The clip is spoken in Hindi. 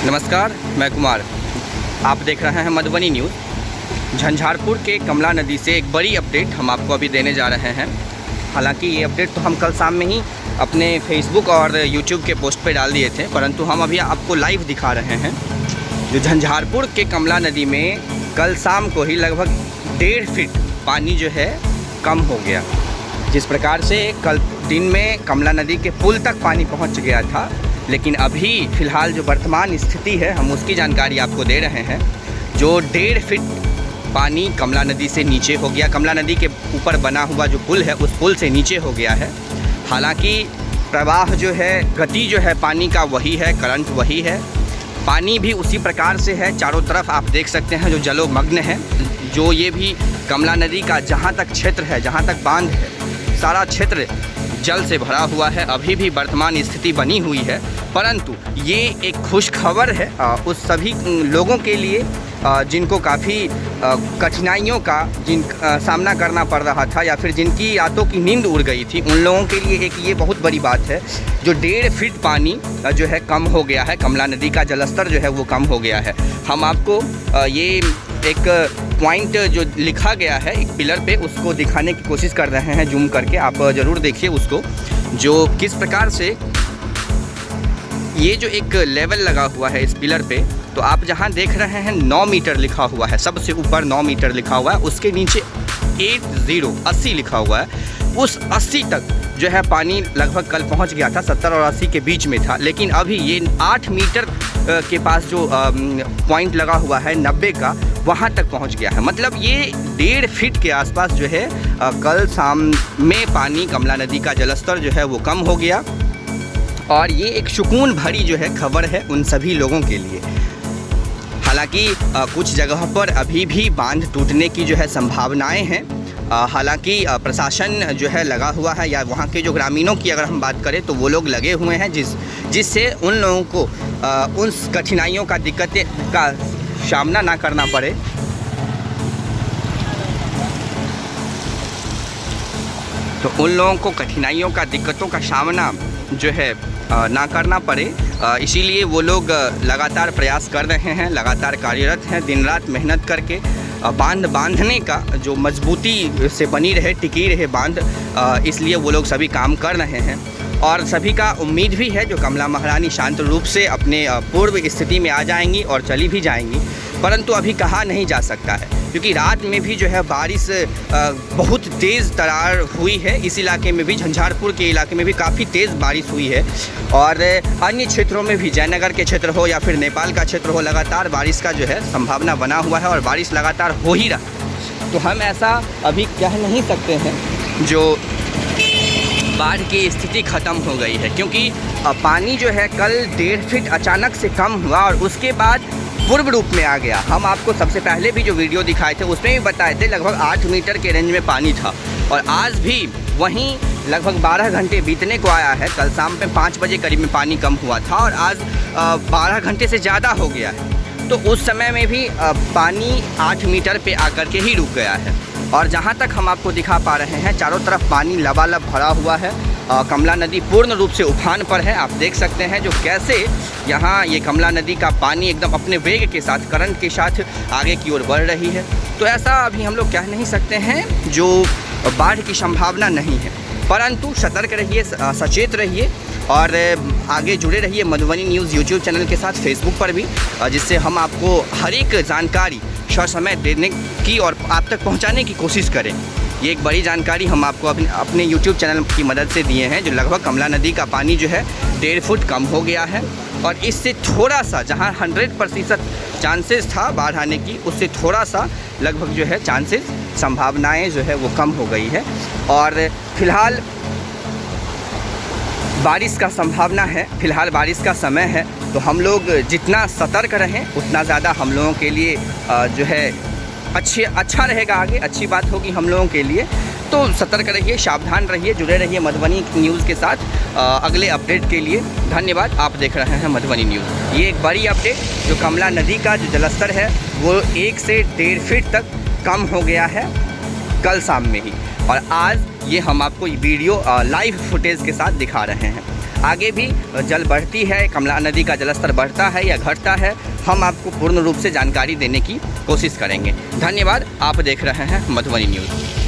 नमस्कार, मैं कुमार। आप देख रहे हैं मधुबनी न्यूज़। झंझारपुर के कमला नदी से एक बड़ी अपडेट हम आपको अभी देने जा रहे हैं। हालांकि ये अपडेट तो हम कल शाम में ही अपने फेसबुक और यूट्यूब के पोस्ट पे डाल दिए थे, परंतु हम अभी आपको लाइव दिखा रहे हैं। जो झंझारपुर के कमला नदी में कल शाम को ही लगभग 1.5 फीट पानी जो है कम हो गया। जिस प्रकार से कल दिन में कमला नदी के पुल तक पानी पहुँच गया था, लेकिन अभी फ़िलहाल जो वर्तमान स्थिति है हम उसकी जानकारी आपको दे रहे हैं। जो 1.5 फीट पानी कमला नदी से नीचे हो गया। कमला नदी के ऊपर बना हुआ जो पुल है उस पुल से नीचे हो गया है। हालांकि प्रवाह जो है, गति जो है पानी का वही है, करंट वही है, पानी भी उसी प्रकार से है। चारों तरफ आप देख सकते हैं जो जलोमग्न है। जो ये भी कमला नदी का जहाँ तक क्षेत्र है, जहाँ तक बांध है, सारा क्षेत्र जल से भरा हुआ है। अभी भी वर्तमान स्थिति बनी हुई है, परंतु ये एक खुश खबर है उस सभी लोगों के लिए जिनको काफ़ी कठिनाइयों का सामना करना पड़ रहा था, या फिर जिनकी रातों की नींद उड़ गई थी। उन लोगों के लिए एक ये बहुत बड़ी बात है। जो 1.5 फीट पानी जो है कम हो गया है, कमला नदी का जलस्तर जो है वो कम हो गया है। हम आपको ये एक पॉइंट जो लिखा गया है एक पिलर पे, उसको दिखाने की कोशिश कर रहे हैं जूम करके। आप ज़रूर देखिए उसको, जो किस प्रकार से ये जो एक लेवल लगा हुआ है इस पिलर पे। तो आप जहाँ देख रहे हैं 9 मीटर लिखा हुआ है, सबसे ऊपर 9 मीटर लिखा हुआ है, उसके नीचे 80 लिखा हुआ है। उस 80 तक जो है पानी लगभग कल पहुंच गया था, 70 और 80 के बीच में था। लेकिन अभी ये 8 मीटर के पास जो पॉइंट लगा हुआ है 90 का, वहां तक पहुंच गया है। मतलब ये 1.5 फीट के आसपास जो है कल शाम में पानी कमला नदी का जलस्तर जो है वो कम हो गया। और ये एक सुकून भरी जो है खबर है उन सभी लोगों के लिए। हालांकि कुछ जगह पर अभी भी बांध टूटने की जो है संभावनाएं हैं। हालांकि प्रशासन जो है लगा हुआ है, या वहाँ के जो ग्रामीणों की अगर हम बात करें तो वो लोग लगे हुए हैं जिससे उन लोगों को उन कठिनाइयों का दिक्कतें का सामना ना करना पड़े। तो उन लोगों को कठिनाइयों का, दिक्कतों का सामना जो है ना करना पड़े, इसीलिए वो लोग लगातार प्रयास कर रहे हैं, लगातार कार्यरत हैं, दिन रात मेहनत करके बांधने का जो मजबूती से बनी रहे, टिकी रहे बांध, इसलिए वो लोग सभी काम कर रहे हैं। और सभी का उम्मीद भी है जो कमला महारानी शांत रूप से अपने पूर्व स्थिति में आ जाएंगी और चली भी जाएंगी। परंतु अभी कहा नहीं जा सकता है, क्योंकि रात में भी जो है बारिश बहुत तेज़ तरार हुई है। इस इलाके में भी, झंझारपुर के इलाके में भी काफ़ी तेज़ बारिश हुई है। और अन्य क्षेत्रों में भी, जयनगर के क्षेत्र हो या फिर नेपाल का क्षेत्र हो, लगातार बारिश का जो है संभावना बना हुआ है और बारिश लगातार हो ही रहा है। तो हम ऐसा अभी कह नहीं सकते हैं जो बाढ़ की स्थिति ख़त्म हो गई है, क्योंकि पानी जो है कल 1.5 फीट अचानक से कम हुआ और उसके बाद पूर्व रूप में आ गया। हम आपको सबसे पहले भी जो वीडियो दिखाए थे उसमें भी बताए थे लगभग 8 मीटर के रेंज में पानी था, और आज भी वहीं लगभग 12 घंटे बीतने को आया है। कल शाम में 5 बजे करीब में पानी कम हुआ था और आज 12 घंटे से ज़्यादा हो गया है। तो उस समय में भी पानी 8 मीटर पे आकर के ही रुक गया है। और जहाँ तक हम आपको दिखा पा रहे हैं, चारों तरफ पानी लबालब भरा हुआ है। कमला नदी पूर्ण रूप से उफान पर है। आप देख सकते हैं जो कैसे यहाँ ये कमला नदी का पानी एकदम अपने वेग के साथ, करंट के साथ आगे की ओर बढ़ रही है। तो ऐसा अभी हम लोग कह नहीं सकते हैं जो बाढ़ की संभावना नहीं है, परंतु सतर्क रहिए, सचेत रहिए और आगे जुड़े रहिए मधुबनी न्यूज़ यूट्यूब चैनल के साथ, फेसबुक पर भी, जिससे हम आपको हर एक जानकारी ससमय देने की और आप तक पहुंचाने की कोशिश करें। ये एक बड़ी जानकारी हम आपको अपने YouTube चैनल की मदद से दिए हैं। जो लगभग कमला नदी का पानी जो है 1.5 फुट कम हो गया है, और इससे थोड़ा सा, जहां 100% चांसेस था बाढ़ आने की, उससे थोड़ा सा लगभग जो है चांसेस, संभावनाएं जो है वो कम हो गई है। और फिलहाल बारिश का संभावना है, फिलहाल बारिश का समय है। तो हम लोग जितना सतर्क रहें उतना ज़्यादा हम लोगों के लिए जो है अच्छा रहेगा, आगे अच्छी बात होगी हम लोगों के लिए। तो सतर्क रहिए, सावधान रहिए, जुड़े रहिए मधुबनी न्यूज़ के साथ अगले अपडेट के लिए। धन्यवाद। आप देख रहे हैं मधुबनी न्यूज़। ये एक बड़ी अपडेट, जो कमला नदी का जो जलस्तर है वो 1 से 1.5 फीट तक कम हो गया है कल शाम में ही, और आज ये हम आपको वीडियो लाइव फुटेज के साथ दिखा रहे हैं। आगे भी जल बढ़ती है, कमला नदी का जलस्तर बढ़ता है या घटता है, हम आपको पूर्ण रूप से जानकारी देने की कोशिश करेंगे। धन्यवाद। आप देख रहे हैं मधुबनी न्यूज़।